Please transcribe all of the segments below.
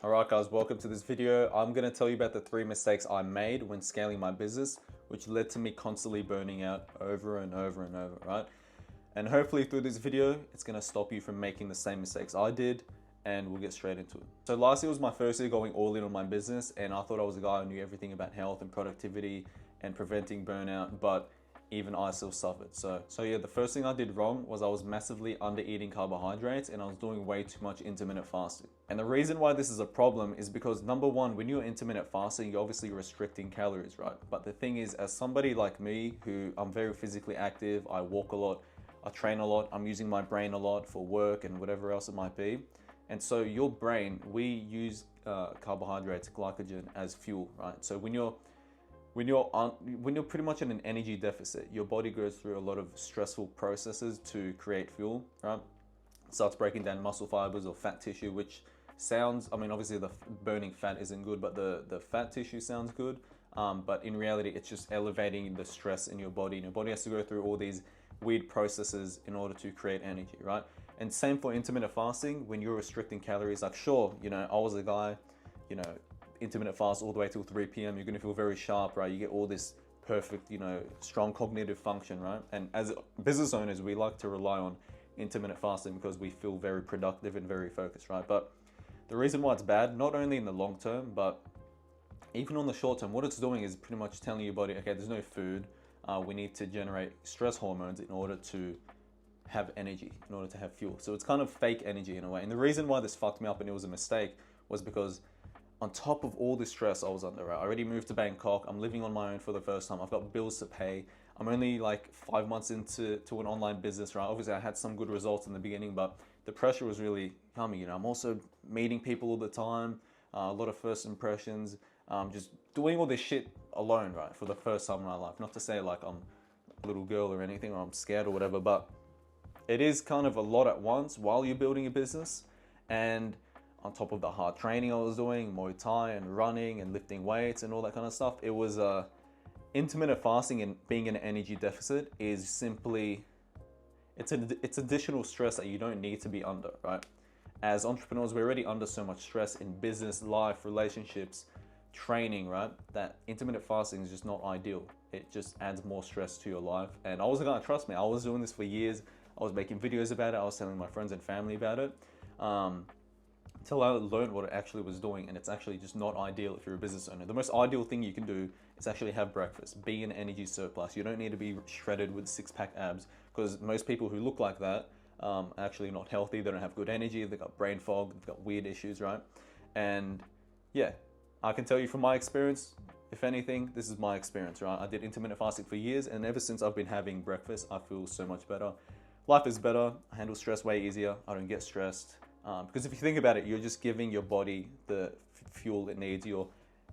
Alright guys, welcome to this video. I'm going to tell you about the 3 mistakes I made when scaling my business, which led to me constantly burning out over and over and over, right? And hopefully through this video, it's going to stop you from making the same mistakes I did, and we'll get straight into it. So last year was my first year going all in on my business, and I thought I was a guy who knew everything about health and productivity and preventing burnout, but even I still suffered. So yeah, the first thing I did wrong was I was massively under eating carbohydrates, and I was doing way too much intermittent fasting. And the reason why this is a problem is because number one, when you're intermittent fasting, you're obviously restricting calories, right? But the thing is, as somebody like me, who I'm very physically active, I walk a lot, I train a lot, I'm using my brain a lot for work and whatever else it might be. And so your brain, we use carbohydrates, glycogen as fuel, right? So when you're pretty much in an energy deficit, your body goes through a lot of stressful processes to create fuel, right? It starts breaking down muscle fibers or fat tissue, which sounds, I mean, obviously the burning fat isn't good, but the fat tissue sounds good. But in reality, it's just elevating the stress in your body. And your body has to go through all these weird processes in order to create energy, right? And same for intermittent fasting. When you're restricting calories, like sure, I was a guy, intermittent fast all the way till 3 p.m. You're going to feel very sharp, right? You get all this perfect, strong cognitive function, right? And as business owners, we like to rely on intermittent fasting because we feel very productive and very focused, right? But the reason why it's bad, not only in the long term, but even on the short term, what it's doing is pretty much telling your body, okay, there's no food. We need to generate stress hormones in order to have energy, in order to have fuel. So it's kind of fake energy in a way. And the reason why this fucked me up and it was a mistake was because on top of all the stress I was under, right? I already moved to Bangkok. I'm living on my own for the first time. I've got bills to pay. I'm only like 5 months into an online business, right? Obviously, I had some good results in the beginning, but the pressure was really coming. I'm also meeting people all the time, a lot of first impressions, just doing all this shit alone, right? For the first time in my life. Not to say like I'm a little girl or anything, or I'm scared or whatever, but it is kind of a lot at once while you're building a business. And on top of the hard training I was doing, Muay Thai and running and lifting weights and all that kind of stuff, it was intermittent fasting and being in an energy deficit is simply, it's additional stress that you don't need to be under, right? As entrepreneurs, we're already under so much stress in business, life, relationships, training, right? That intermittent fasting is just not ideal. It just adds more stress to your life. And I wasn't gonna, trust me, I was doing this for years. I was making videos about it. I was telling my friends and family about it. Until I learned what it actually was doing, and it's actually just not ideal if you're a business owner. The most ideal thing you can do is actually have breakfast, be in energy surplus. You don't need to be shredded with 6-pack abs, because most people who look like that are actually not healthy. They don't have good energy, they've got brain fog, they've got weird issues, right? And yeah, I can tell you from my experience, if anything, this is my experience, right? I did intermittent fasting for years, and ever since I've been having breakfast, I feel so much better. Life is better, I handle stress way easier, I don't get stressed. Because if you think about it, you're just giving your body the fuel it needs. You're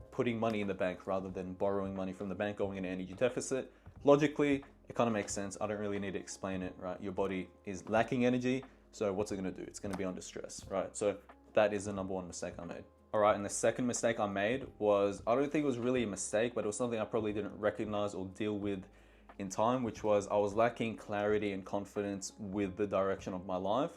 putting money in the bank rather than borrowing money from the bank, going in an energy deficit. Logically, it kind of makes sense. I don't really need to explain it, right? Your body is lacking energy, so what's it going to do? It's going to be under stress, right? So that is the number one mistake I made. All right, and the second mistake I made was, I don't think it was really a mistake, but it was something I probably didn't recognize or deal with in time, which was I was lacking clarity and confidence with the direction of my life.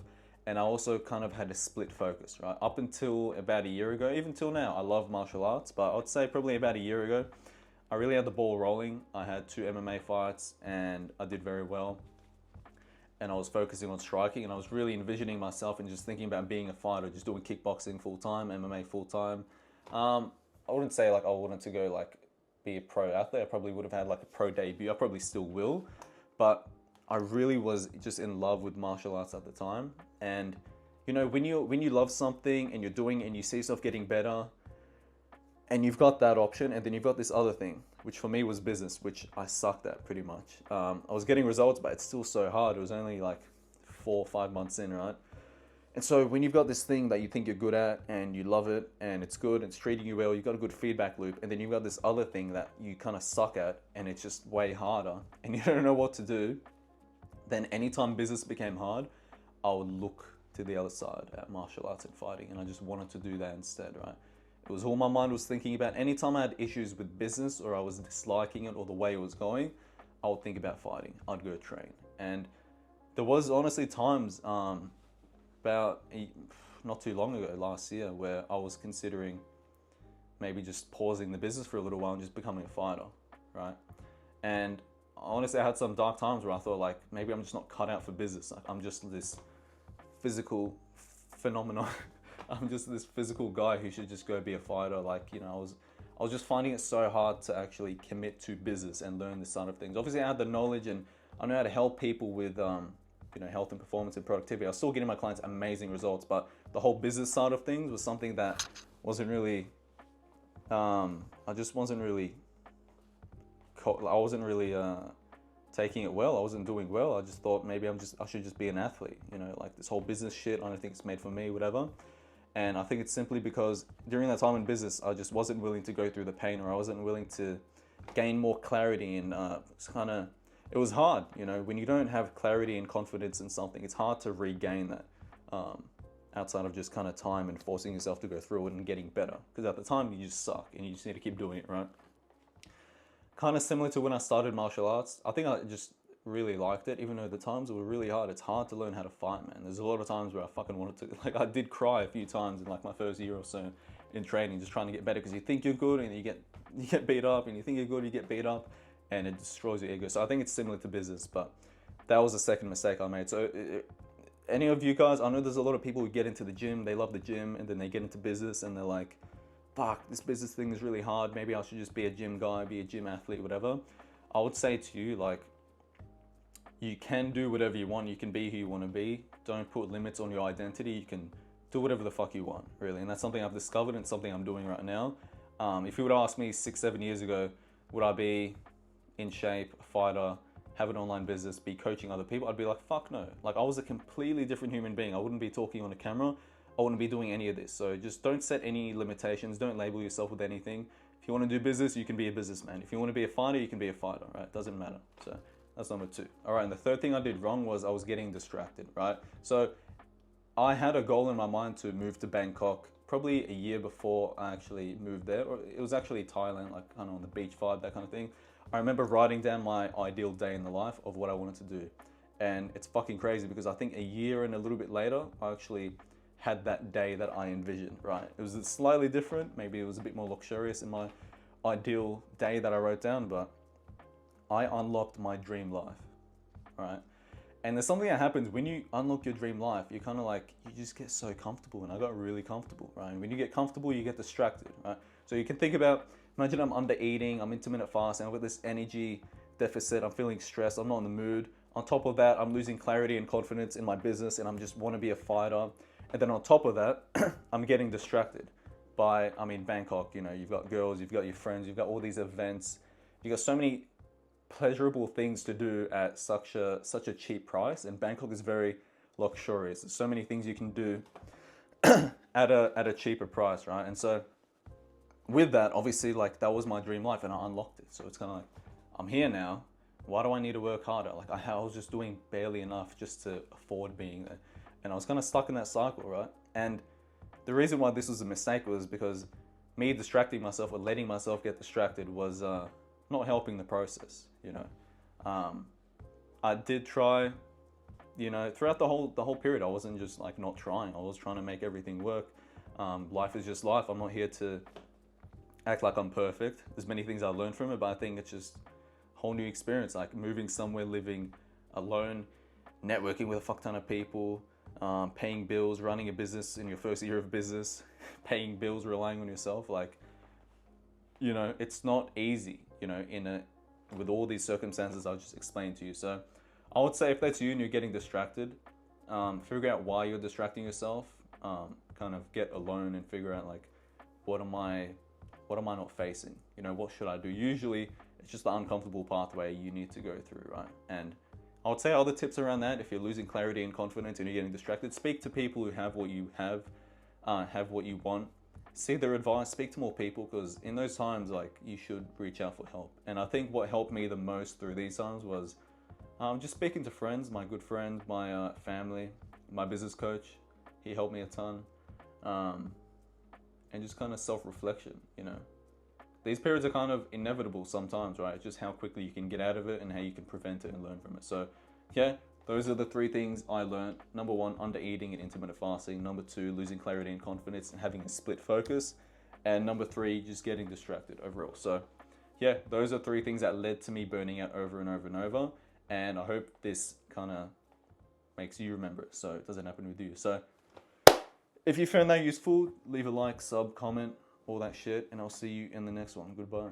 And I also kind of had a split focus, right? Up until about a year ago, even till now, I love martial arts, but I'd say probably about a year ago, I really had the ball rolling. I had 2 MMA fights and I did very well. And I was focusing on striking, and I was really envisioning myself and just thinking about being a fighter, just doing kickboxing full time, MMA full time. I wouldn't say like I wanted to go like be a pro athlete. I probably would have had like a pro debut. I probably still will, but I really was just in love with martial arts at the time. And when you love something and you're doing it and you see yourself getting better, and you've got that option, and then you've got this other thing, which for me was business, which I sucked at pretty much. I was getting results, but it's still so hard. It was only like 4 or 5 months in, right? And so when you've got this thing that you think you're good at and you love it and it's good, it's treating you well, you've got a good feedback loop, and then you've got this other thing that you kind of suck at and it's just way harder and you don't know what to do, then anytime business became hard, I would look to the other side at martial arts and fighting, and I just wanted to do that instead, right? It was all my mind was thinking about. Anytime I had issues with business or I was disliking it or the way it was going, I would think about fighting. I'd go train. And there was honestly times about not too long ago, last year, where I was considering maybe just pausing the business for a little while and just becoming a fighter, right? And honestly, I had some dark times where I thought like, maybe I'm just not cut out for business. Like I'm just this physical phenomenon. I'm just this physical guy who should just go be a fighter. Like, you know, I was just finding it so hard to actually commit to business and learn this side of things. Obviously, I had the knowledge and I know how to help people with, you know, health and performance and productivity. I was still getting my clients amazing results, but the whole business side of things was something that wasn't really, I wasn't really taking it well. I wasn't doing well. I just thought maybe I should just be an athlete, you know, like this whole business shit. I don't think it's made for me, whatever. And I think it's simply because during that time in business, I just wasn't willing to go through the pain, or I wasn't willing to gain more clarity. And it was hard, you know, when you don't have clarity and confidence in something, it's hard to regain that outside of just kind of time and forcing yourself to go through it and getting better. Because at the time, you just suck and you just need to keep doing it, right? Kind of similar to when I started martial arts. I think I just really liked it, even though the times were really hard. It's hard to learn how to fight, man. There's a lot of times where I fucking wanted to, like I did cry a few times in like my first year or so in training, just trying to get better, because you think you're good and you get beat up, and you think you're good, you get beat up, and it destroys your ego. So I think it's similar to business, but that was the second mistake I made. So any of you guys, I know there's a lot of people who get into the gym, they love the gym, and then they get into business and they're like, fuck, this business thing is really hard. Maybe I should just be a gym guy, be a gym athlete, whatever. I would say to you, like, you can do whatever you want. You can be who you want to be. Don't put limits on your identity. You can do whatever the fuck you want, really. And that's something I've discovered and something I'm doing right now. If you would ask me 6-7 years ago, would I be in shape, a fighter, have an online business, be coaching other people, I'd be like, fuck no. Like I was a completely different human being. I wouldn't be talking on a camera. I wouldn't be doing any of this. So just don't set any limitations. Don't label yourself with anything. If you want to do business, you can be a businessman. If you want to be a fighter, you can be a fighter, right? Doesn't matter. So that's number 2. All right, and the third thing I did wrong was I was getting distracted, right? So I had a goal in my mind to move to Bangkok probably a year before I actually moved there. Or it was actually Thailand, like kind of on the beach vibe, that kind of thing. I remember writing down my ideal day in the life of what I wanted to do. And it's fucking crazy because I think a year and a little bit later, I actually had that day that I envisioned, right? It was slightly different. Maybe it was a bit more luxurious in my ideal day that I wrote down, but I unlocked my dream life, right? And there's something that happens when you unlock your dream life. You kind of like, you just get so comfortable, and I got really comfortable, right? And when you get comfortable, you get distracted, right? So you can think about, imagine I'm under eating, I'm intermittent fasting, I've got this energy deficit, I'm feeling stressed, I'm not in the mood. On top of that, I'm losing clarity and confidence in my business, and I'm just want to be a fighter. And then on top of that, I'm getting distracted by, I'm in Bangkok, you know, you've got girls, you've got your friends, you've got all these events, you've got so many pleasurable things to do at such a cheap price. And Bangkok is very luxurious. There's so many things you can do at a cheaper price, right? And so with that, obviously, like that was my dream life, and I unlocked it. So it's kind of like, I'm here now. Why do I need to work harder? Like I was just doing barely enough just to afford being there. And I was kind of stuck in that cycle, right? And the reason why this was a mistake was because me distracting myself or letting myself get distracted was not helping the process, you know. I did try, you know, throughout the whole period. I wasn't just like not trying. I was trying to make everything work. Life is just life. I'm not here to act like I'm perfect. There's many things I learned from it, but I think it's just a whole new experience, like moving somewhere, living alone, networking with a fuck ton of people, paying bills, running a business in your first year of business, paying bills, relying on yourself. Like, you know, it's not easy, you know, with all these circumstances I just explained to you. So I would say if that's you and you're getting distracted, figure out why you're distracting yourself, kind of get alone and figure out like, what am I not facing? You know, what should I do? Usually it's just the uncomfortable pathway you need to go through, right? And I would say other tips around that, if you're losing clarity and confidence and you're getting distracted, speak to people who have what you have what you want. Seek their advice, speak to more people, because in those times, like, you should reach out for help. And I think what helped me the most through these times was just speaking to friends, my good friends, my family, my business coach. He helped me a ton. And just kind of self-reflection, you know. These periods are kind of inevitable sometimes, right? It's just how quickly you can get out of it and how you can prevent it and learn from it. So, yeah, those are the three things I learned. Number one, under eating and intermittent fasting. Number two, losing clarity and confidence and having a split focus. And number three, just getting distracted overall. So yeah, those are three things that led to me burning out over and over and over. And I hope this kind of makes you remember it so it doesn't happen with you. So if you found that useful, leave a like, sub, comment, all that shit, and I'll see you in the next one. Goodbye.